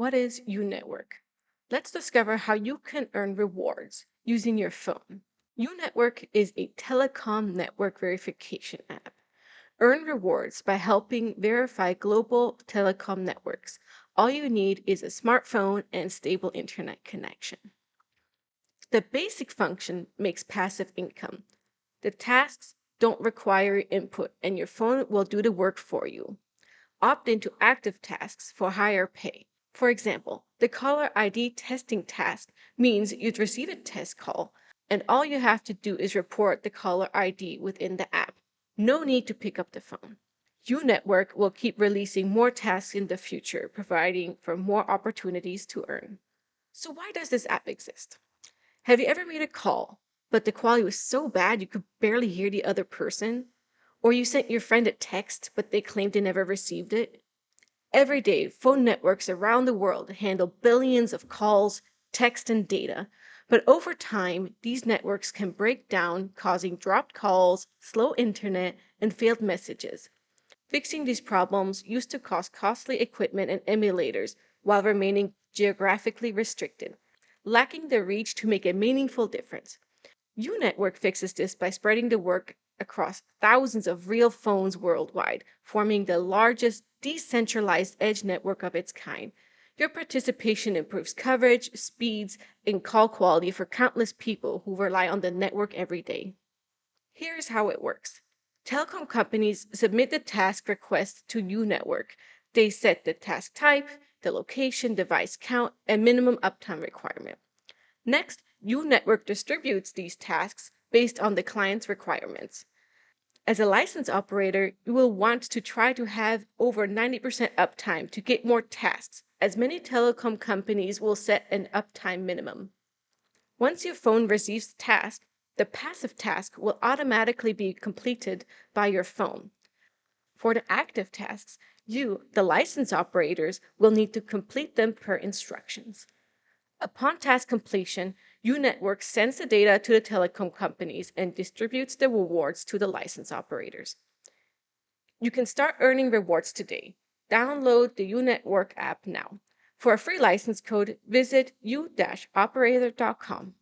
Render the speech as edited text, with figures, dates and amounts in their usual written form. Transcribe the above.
What is Unetwork? Let's discover how you can earn rewards using your phone. Unetwork is a telecom network verification app. Earn rewards by helping verify global telecom networks. All you need is a smartphone and stable internet connection. The basic function makes passive income. The tasks don't require input, and your phone will do the work for you. Opt into active tasks for higher pay. For example, the caller ID testing task means you'd receive a test call, and all you have to do is report the caller ID within the app. No need to pick up the phone. Unetwork will keep releasing more tasks in the future, providing for more opportunities to earn. So why does this app exist? Have you ever made a call, but the quality was so bad you could barely hear the other person? Or you sent your friend a text, but they claimed they never received it? Every day, phone networks around the world handle billions of calls, text, and data. But over time, these networks can break down, causing dropped calls, slow internet, and failed messages. Fixing these problems used to cost costly equipment and emulators while remaining geographically restricted, lacking the reach to make a meaningful difference. Unetwork fixes this by spreading the work across thousands of real phones worldwide, forming the largest decentralized edge network of its kind. Your participation improves coverage, speeds, and call quality for countless people who rely on the network every day. Here's how it works. Telecom companies submit the task request to Unetwork. They set the task type, the location, device count, and minimum uptime requirement. Next, Unetwork distributes these tasks based on the client's requirements. As a license operator, you will want to try to have over 90% uptime to get more tasks, as many telecom companies will set an uptime minimum. Once your phone receives the task, the passive task will automatically be completed by your phone. For the active tasks, you, the license operators, will need to complete them per instructions. Upon task completion, Unetwork sends the data to the telecom companies and distributes the rewards to the license operators. You can start earning rewards today. Download the Unetwork app now. For a free license code, visit u-operator.com.